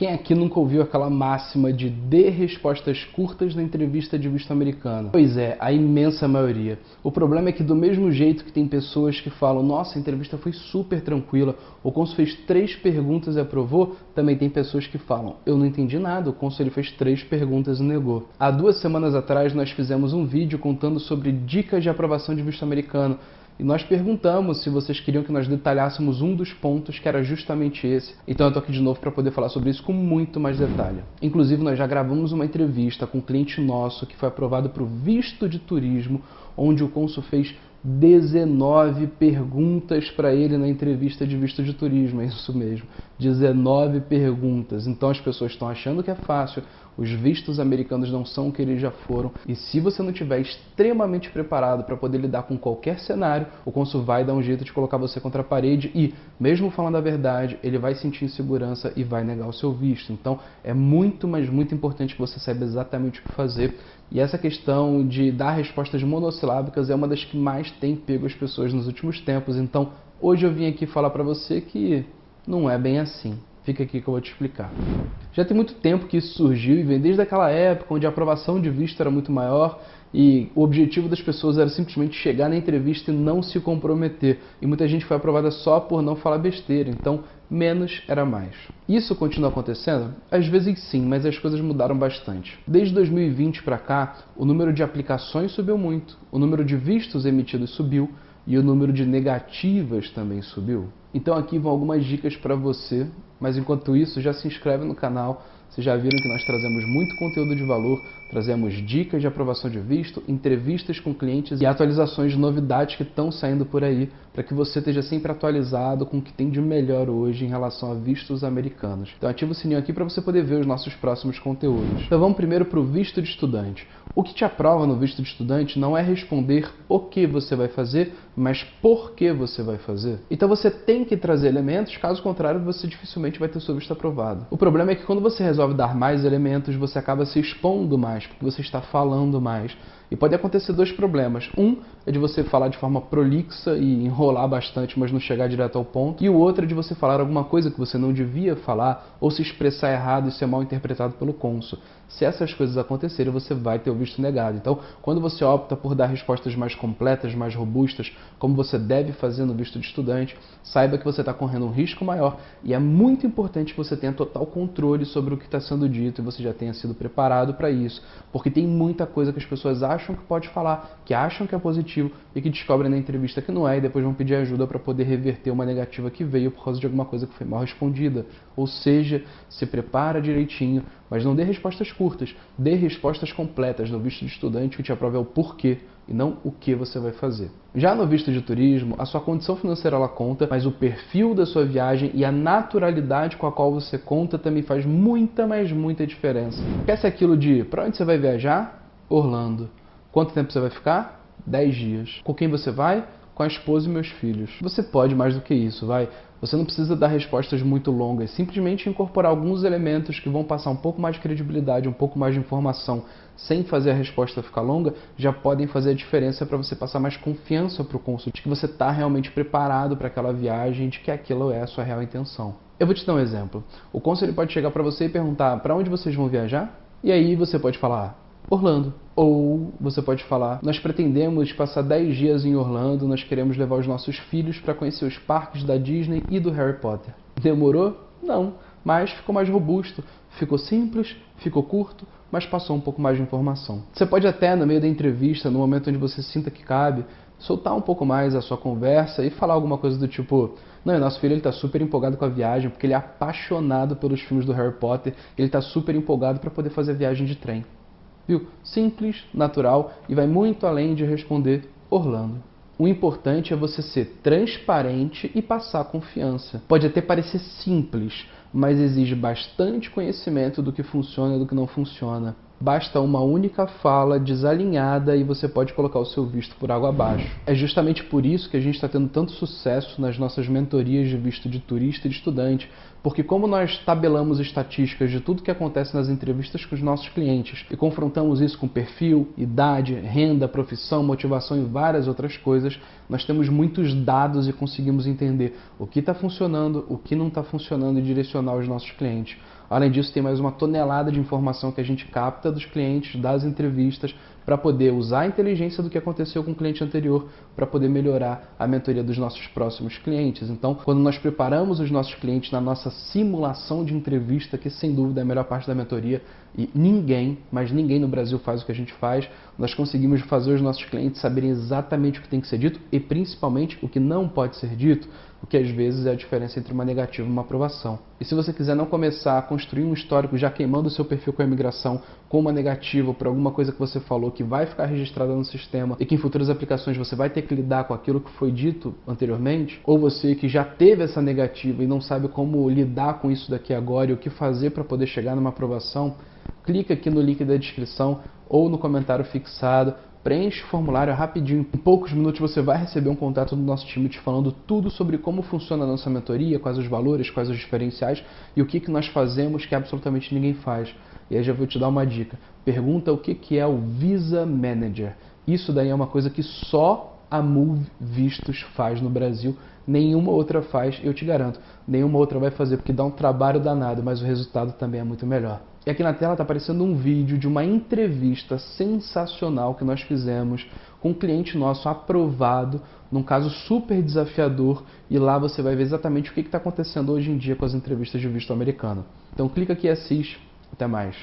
Quem aqui nunca ouviu aquela máxima de dê respostas curtas na entrevista de visto americano? Pois é, a imensa maioria. O problema é que do mesmo jeito que tem pessoas que falam nossa, a entrevista foi super tranquila, o cônsul fez 3 perguntas e aprovou, também tem pessoas que falam eu não entendi nada, o cônsul ele fez 3 perguntas e negou. Há 2 semanas atrás nós fizemos um vídeo contando sobre dicas de aprovação de visto americano. E nós perguntamos se vocês queriam que nós detalhássemos um dos pontos que era justamente esse. Então eu tô aqui de novo para poder falar sobre isso com muito mais detalhe. Inclusive nós já gravamos uma entrevista com um cliente nosso que foi aprovado para o visto de turismo, onde o cônsul fez 19 perguntas para ele na entrevista de visto de turismo, é isso mesmo, 19 perguntas. Então as pessoas estão achando que é fácil, os vistos americanos não são o que eles já foram, e se você não estiver extremamente preparado para poder lidar com qualquer cenário, o cônsul vai dar um jeito de colocar você contra a parede e, mesmo falando a verdade, ele vai sentir insegurança e vai negar o seu visto. Então é muito, mas muito importante que você saiba exatamente o que fazer. E essa questão de dar respostas monossilábicas é uma das que mais tem pego as pessoas nos últimos tempos. Então, hoje eu vim aqui falar para você que não é bem assim. Fica aqui que eu vou te explicar. Já tem muito tempo que isso surgiu e vem desde aquela época onde a aprovação de visto era muito maior e o objetivo das pessoas era simplesmente chegar na entrevista e não se comprometer. E muita gente foi aprovada só por não falar besteira. Então, menos era mais. Isso continua acontecendo? Às vezes sim, mas as coisas mudaram bastante. Desde 2020 para cá, o número de aplicações subiu muito, o número de vistos emitidos subiu e o número de negativas também subiu. Então aqui vão algumas dicas para você, mas enquanto isso já se inscreve no canal. Vocês já viram que nós trazemos muito conteúdo de valor, trazemos dicas de aprovação de visto, entrevistas com clientes e atualizações de novidades que estão saindo por aí, para que você esteja sempre atualizado com o que tem de melhor hoje em relação a vistos americanos. Então ativa o sininho aqui para você poder ver os nossos próximos conteúdos. Então vamos primeiro para o visto de estudante. O que te aprova no visto de estudante não é responder o que você vai fazer, mas por que você vai fazer. Então você tem que trazer elementos, caso contrário você dificilmente vai ter seu visto aprovado. O problema é que quando você resolve dar mais elementos, você acaba se expondo mais, porque você está falando mais. E pode acontecer 2 problemas. Um é de você falar de forma prolixa e enrolar bastante, mas não chegar direto ao ponto. E o outro é de você falar alguma coisa que você não devia falar ou se expressar errado e ser mal interpretado pelo cônsul. Se essas coisas acontecerem, você vai ter o visto negado. Então, quando você opta por dar respostas mais completas, mais robustas, como você deve fazer no visto de estudante, saiba que você está correndo um risco maior e é muito importante que você tenha total controle sobre o que está sendo dito e você já tenha sido preparado para isso, porque tem muita coisa que as pessoas acham que pode falar, que acham que é positivo e que descobrem na entrevista que não é e depois vão pedir ajuda para poder reverter uma negativa que veio por causa de alguma coisa que foi mal respondida. Ou seja, se prepara direitinho, mas não dê respostas curtas, dê respostas completas no visto de estudante que te aprove o porquê e não o que você vai fazer. Já no visto de turismo, a sua condição financeira ela conta, mas o perfil da sua viagem e a naturalidade com a qual você conta também faz muita, mas muita diferença. Quer ser aquilo de para onde você vai viajar? Orlando. Quanto tempo você vai ficar? 10 dias. Com quem você vai? Com a esposa e meus filhos. Você pode mais do que isso, vai. Você não precisa dar respostas muito longas, simplesmente incorporar alguns elementos que vão passar um pouco mais de credibilidade, um pouco mais de informação, sem fazer a resposta ficar longa, já podem fazer a diferença para você passar mais confiança para o cônsul, de que você está realmente preparado para aquela viagem, de que aquilo é a sua real intenção. Eu vou te dar um exemplo. O cônsul ele pode chegar para você e perguntar para onde vocês vão viajar? E aí você pode falar Orlando. Ou você pode falar, nós pretendemos passar 10 dias em Orlando, nós queremos levar os nossos filhos para conhecer os parques da Disney e do Harry Potter. Demorou? Não, mas ficou mais robusto, ficou simples, ficou curto, mas passou um pouco mais de informação. Você pode até, no meio da entrevista, no momento onde você sinta que cabe, soltar um pouco mais a sua conversa e falar alguma coisa do tipo, não, nosso filho está super empolgado com a viagem, porque ele é apaixonado pelos filmes do Harry Potter, ele está super empolgado para poder fazer a viagem de trem. Viu? Simples, natural e vai muito além de responder Orlando. O importante é você ser transparente e passar confiança. Pode até parecer simples, mas exige bastante conhecimento do que funciona e do que não funciona. Basta uma única fala desalinhada e você pode colocar o seu visto por água abaixo. É justamente por isso que a gente está tendo tanto sucesso nas nossas mentorias de visto de turista e de estudante, porque como nós tabelamos estatísticas de tudo que acontece nas entrevistas com os nossos clientes e confrontamos isso com perfil, idade, renda, profissão, motivação e várias outras coisas, nós temos muitos dados e conseguimos entender o que está funcionando, o que não está funcionando e direcionar os nossos clientes. Além disso, tem mais uma tonelada de informação que a gente capta dos clientes, das entrevistas, para poder usar a inteligência do que aconteceu com o cliente anterior, para poder melhorar a mentoria dos nossos próximos clientes. Então, quando nós preparamos os nossos clientes na nossa simulação de entrevista, que sem dúvida é a melhor parte da mentoria, e ninguém, mas ninguém no Brasil faz o que a gente faz, nós conseguimos fazer os nossos clientes saberem exatamente o que tem que ser dito e principalmente o que não pode ser dito, o que às vezes é a diferença entre uma negativa e uma aprovação. E se você quiser não começar a construir um histórico já queimando o seu perfil com a imigração com uma negativa por alguma coisa que você falou que vai ficar registrada no sistema e que em futuras aplicações você vai ter que lidar com aquilo que foi dito anteriormente, ou você que já teve essa negativa e não sabe como lidar com isso daqui agora e o que fazer para poder chegar numa aprovação, clica aqui no link da descrição ou no comentário fixado, preenche o formulário rapidinho. Em poucos minutos você vai receber um contato do nosso time te falando tudo sobre como funciona a nossa mentoria, quais os valores, quais os diferenciais e o que nós fazemos que absolutamente ninguém faz. E aí já vou te dar uma dica. Pergunta o que é o Visa Manager. Isso daí é uma coisa que só a Move Vistos faz no Brasil. Nenhuma outra faz, eu te garanto. Nenhuma outra vai fazer porque dá um trabalho danado, mas o resultado também é muito melhor. E aqui na tela está aparecendo um vídeo de uma entrevista sensacional que nós fizemos com um cliente nosso aprovado, num caso super desafiador, e lá você vai ver exatamente o que está acontecendo hoje em dia com as entrevistas de visto americano. Então clica aqui e assiste. Até mais.